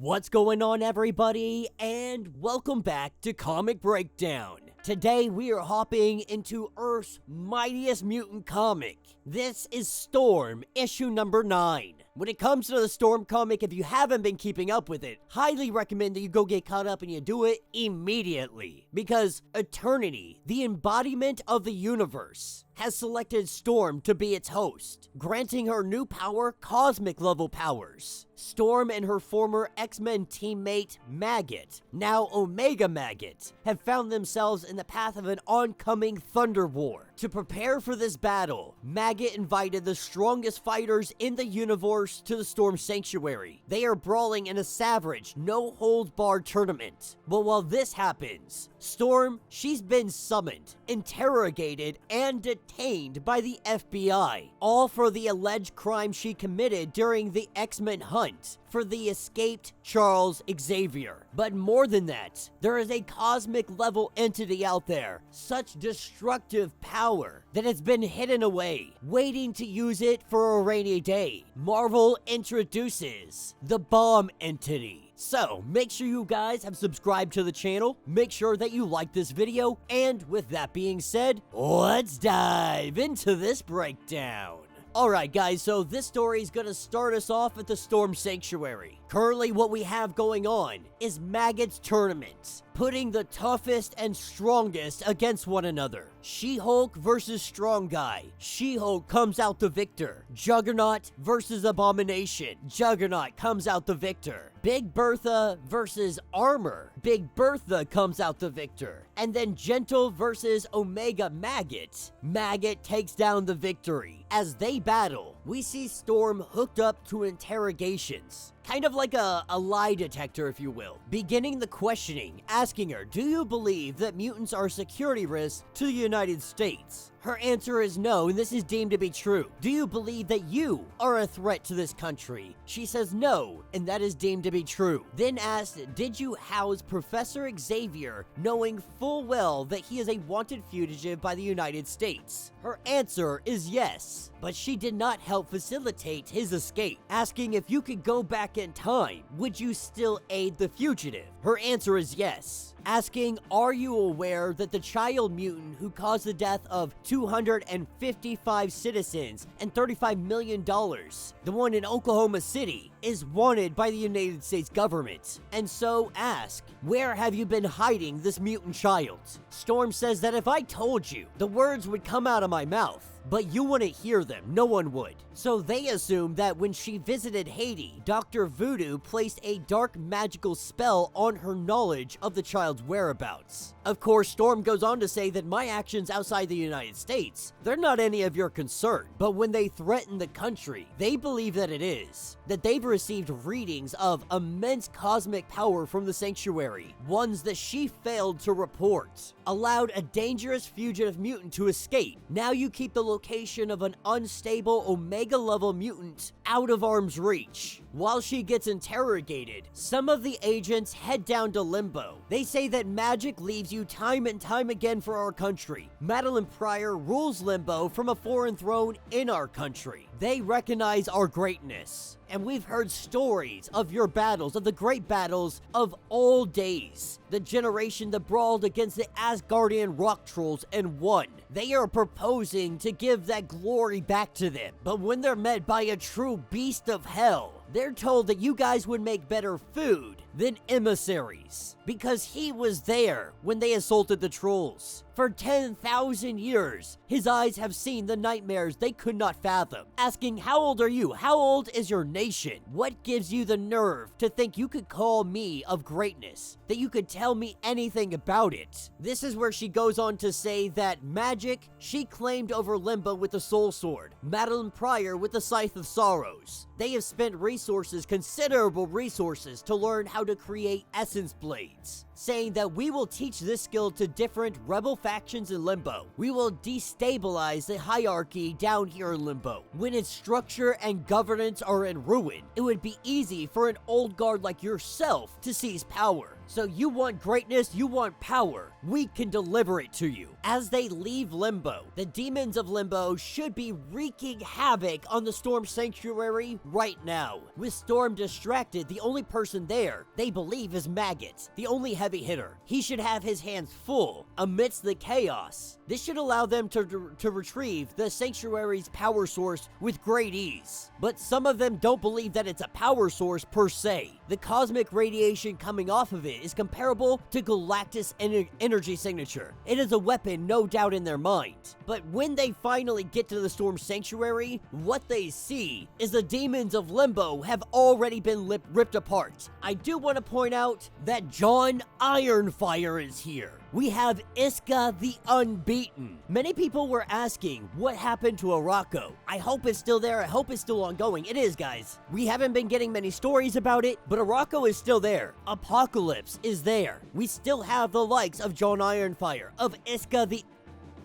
What's going on, everybody, and welcome back to Comic Breakdown. Today we are hopping into Earth's mightiest mutant comic. This is Storm, issue number 9. When it comes to the Storm comic, if you haven't been keeping up with it, highly recommend that you go get caught up and you do it immediately. Because Eternity, the embodiment of the universe, has selected Storm to be its host, granting her new power cosmic level powers. Storm and her former X-Men teammate Maggot, now Omega Maggot, have found themselves in the path of an oncoming Thunder War. To prepare for this battle, Maggot invited the strongest fighters in the universe to the Storm Sanctuary. They are brawling in a savage, no-holds-barred tournament. But while this happens, Storm, she's been summoned, interrogated, and detained by the FBI, all for the alleged crime she committed during the X-Men hunt for the escaped Charles Xavier. But more than that, there is a cosmic level entity out there, such destructive power that it's been hidden away, waiting to use it for a rainy day. Marvel introduces the Bomb Entity. So, make sure you guys have subscribed to the channel, make sure that you like this video, and with that being said, let's dive into this breakdown. Alright guys, so this story is gonna start us off at the Storm Sanctuary. Currently what we have going on is Maggot's tournament, putting the toughest and strongest against one another. She-Hulk versus Strong Guy. She-Hulk comes out the victor. Juggernaut versus Abomination. Juggernaut comes out the victor. Big Bertha versus Armor. Big Bertha comes out the victor. And then Gentle versus Omega Maggot. Maggot takes down the victory. As they battle, we see Storm hooked up to interrogations. Kind of like a lie detector, if you will. Beginning the questioning, asking her, do you believe that mutants are a security risk to the United States? Her answer is no, and this is deemed to be true. Do you believe that you are a threat to this country? She says no, and that is deemed to be true. Then asked, did you house Professor Xavier, knowing full well that he is a wanted fugitive by the United States? Her answer is yes, but she did not help facilitate his escape. Asking if you could go back in time, would you still aid the fugitive? Her answer is yes. Asking, are you aware that the child mutant who caused the death of 255 citizens and $35 million, the one in Oklahoma City, is wanted by the United States government? And so ask, where have you been hiding this mutant child? Storm says that if I told you, the words would come out of my mouth, but you wouldn't hear them, no one would. So they assume that when she visited Haiti, Dr. Voodoo placed a dark magical spell on her knowledge of the child's whereabouts. Of course, Storm goes on to say that my actions outside the United States, they're not any of your concern. But when they threaten the country, they believe that it is. That they've received readings of immense cosmic power from the sanctuary, ones that she failed to report. Allowed a dangerous fugitive mutant to escape. Now you keep the location of an unstable Omega-level mutant out of arm's reach. While she gets interrogated, some of the agents head down to Limbo. They say that magic leaves you time and time again for our country. Madeline Pryor rules Limbo from a foreign throne in our country. They recognize our greatness. And we've heard stories of your battles, of the great battles of old days. The generation that brawled against the Asgardian rock trolls and won. They are proposing to give that glory back to them. But when they're met by a true beast of hell, they're told that you guys would make better food than emissaries, because he was there when they assaulted the trolls. For 10,000 years, his eyes have seen the nightmares they could not fathom. Asking, how old are you? How old is your nation? What gives you the nerve to think you could call me of greatness? That you could tell me anything about it? This is where she goes on to say that magic, she claimed over Limbo with the Soul Sword, Madeline Pryor with the Scythe of Sorrows. They have spent resources, considerable resources, to learn how to create essence blades, saying that we will teach this skill to different rebel factions in Limbo. We will destabilize the hierarchy down here in Limbo. When its structure and governance are in ruin, it would be easy for an old guard like yourself to seize power. So you want greatness, you want power, we can deliver it to you. As they leave Limbo, the demons of Limbo should be wreaking havoc on the Storm Sanctuary right now. With Storm distracted, the only person there they believe is Maggot, the only heavy hitter. He should have his hands full amidst the chaos. This should allow them to retrieve the Sanctuary's power source with great ease. But some of them don't believe that it's a power source per se. The cosmic radiation coming off of it is comparable to Galactus' energy signature. It is a weapon, no doubt in their mind. But when they finally get to the Storm Sanctuary, what they see is the demons of Limbo have already been ripped apart. I do want to point out that John Ironfire is here. We have Iska the Unbeaten. Many people were asking what happened to Arako. I hope it's still there. I hope it's still ongoing. It is, guys. We haven't been getting many stories about it, but Arako is still there. Apocalypse is there. We still have the likes of John Ironfire, of Iska the...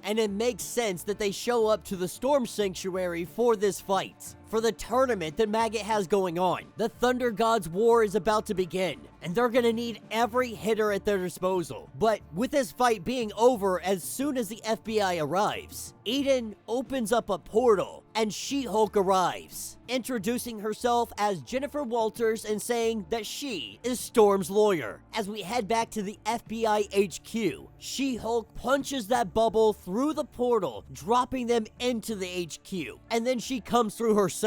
And it makes sense that they show up to the Storm Sanctuary for this fight, for the tournament that Maggot has going on. The Thunder God's War is about to begin, and they're gonna need every hitter at their disposal. But with this fight being over as soon as the FBI arrives, Eden opens up a portal, and She-Hulk arrives, introducing herself as Jennifer Walters and saying that she is Storm's lawyer. As we head back to the FBI HQ, She-Hulk punches that bubble through the portal, dropping them into the HQ, and then she comes through herself.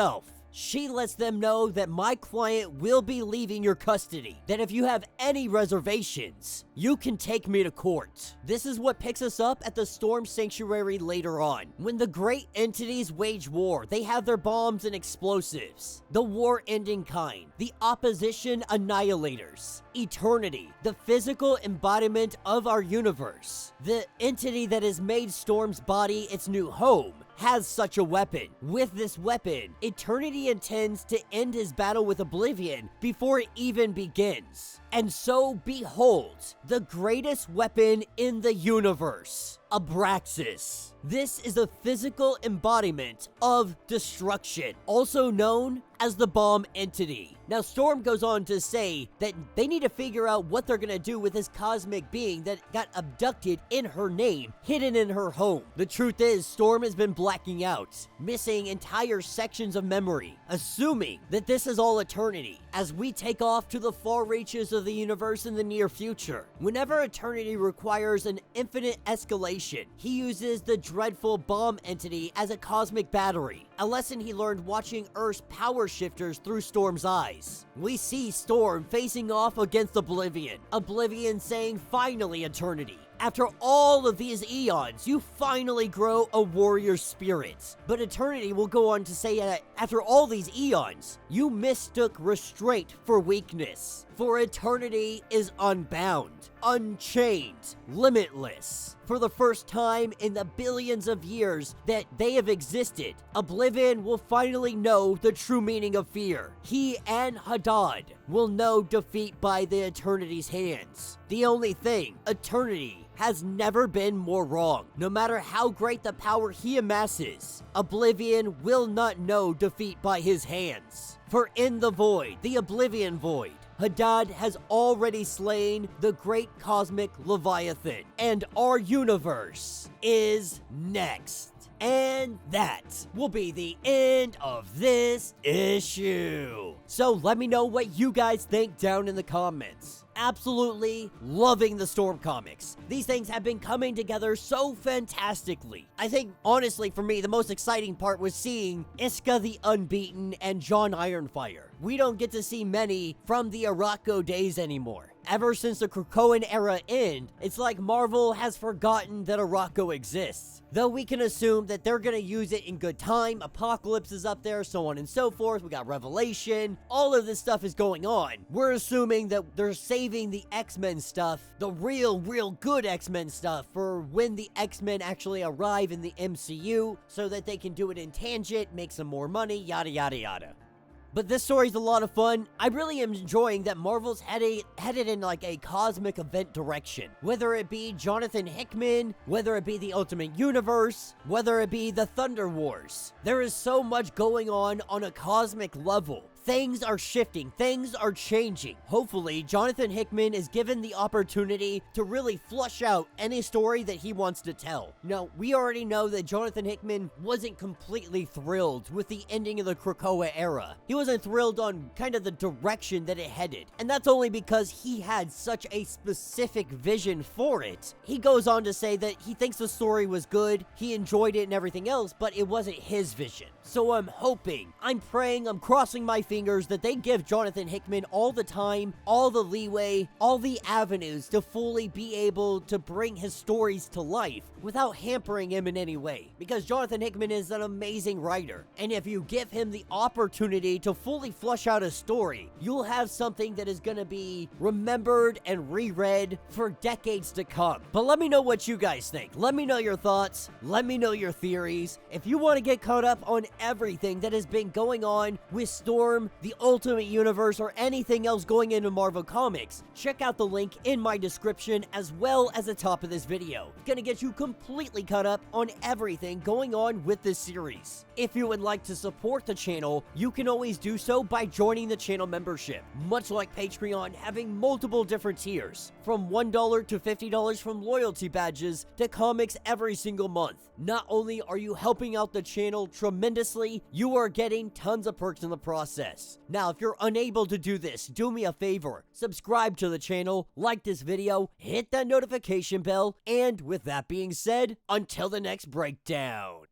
She lets them know that my client will be leaving your custody, that if you have any reservations, you can take me to court. This is what picks us up at the Storm Sanctuary later on. When the great entities wage war, they have their bombs and explosives. The war-ending kind, the opposition annihilators, Eternity, the physical embodiment of our universe, the entity that has made Storm's body its new home, has such a weapon. With this weapon, Eternity intends to end his battle with Oblivion before it even begins. And so, behold, the greatest weapon in the universe, Abraxas. This is a physical embodiment of destruction, also known as the bomb entity. Now, Storm goes on to say that they need to figure out what they're gonna do with this cosmic being that got abducted in her name, hidden in her home. The truth is, Storm has been blacking out, missing entire sections of memory, assuming that this is all Eternity, as we take off to the far reaches of the universe in the near future. Whenever Eternity requires an infinite escalation, he uses the dreadful bomb entity as a cosmic battery, a lesson he learned watching Earth's power shifters through Storm's eyes. We see Storm facing off against Oblivion. Oblivion saying, "Finally, Eternity. After all of these eons, you finally grow a warrior spirit." But Eternity will go on to say that after all these eons, you mistook restraint for weakness. For Eternity is unbound, unchained, limitless. For the first time in the billions of years that they have existed, Oblivion will finally know the true meaning of fear. He and Haddad will know defeat by the Eternity's hands. The only thing, Eternity has never been more wrong. No matter how great the power he amasses, Oblivion will not know defeat by his hands. For in the void, the Oblivion void, Haddad has already slain the great cosmic Leviathan, and our universe is next. And that will be the end of this issue. So let me know what you guys think down in the comments. Absolutely loving the Storm comics. These things have been coming together so fantastically. I think, honestly, for me, the most exciting part was seeing Iska the Unbeaten and John Ironfire. We don't get to see many from the Arako days anymore. Ever since the Krakoan era end, it's like Marvel has forgotten that Arako exists. Though we can assume that they're gonna use it in good time, Apocalypse is up there, so on and so forth, we got Revelation, all of this stuff is going on. We're assuming that they're saving the X-Men stuff, the real good X-Men stuff, for when the X-Men actually arrive in the MCU, so that they can do it in tangent, make some more money, yada yada yada. But this story's a lot of fun. I really am enjoying that Marvel's headed in like a cosmic event direction. Whether it be Jonathan Hickman, whether it be the Ultimate Universe, whether it be the Thunder Wars. There is so much going on a cosmic level. things are shifting, things are changing. Hopefully, Jonathan Hickman is given the opportunity to really flush out any story that he wants to tell. Now, we already know that Jonathan Hickman wasn't completely thrilled with the ending of the Krakoa era. He wasn't thrilled on kind of the direction that it headed, and that's only because he had such a specific vision for it. He goes on to say that he thinks the story was good, he enjoyed it and everything else, but it wasn't his vision. So I'm hoping, I'm praying, I'm crossing my fingers that they give Jonathan Hickman all the time, all the leeway, all the avenues to fully be able to bring his stories to life without hampering him in any way. Because Jonathan Hickman is an amazing writer, and if you give him the opportunity to fully flush out a story, you'll have something that is going to be remembered and reread for decades to come. But let me know what you guys think. Let me know your thoughts. Let me know your theories. If you want to get caught up on everything that has been going on with Storm, the Ultimate Universe, or anything else going into Marvel Comics, check out the link in my description as well as the top of this video. It's gonna get you completely caught up on everything going on with this series. If you would like to support the channel, you can always do so by joining the channel membership. Much like Patreon, having multiple different tiers, from $1 to $50 from loyalty badges to comics every single month. Not only are you helping out the channel tremendously, you are getting tons of perks in the process. Now, if you're unable to do this, do me a favor. Subscribe to the channel, like this video, hit that notification bell, and with that being said, until the next breakdown.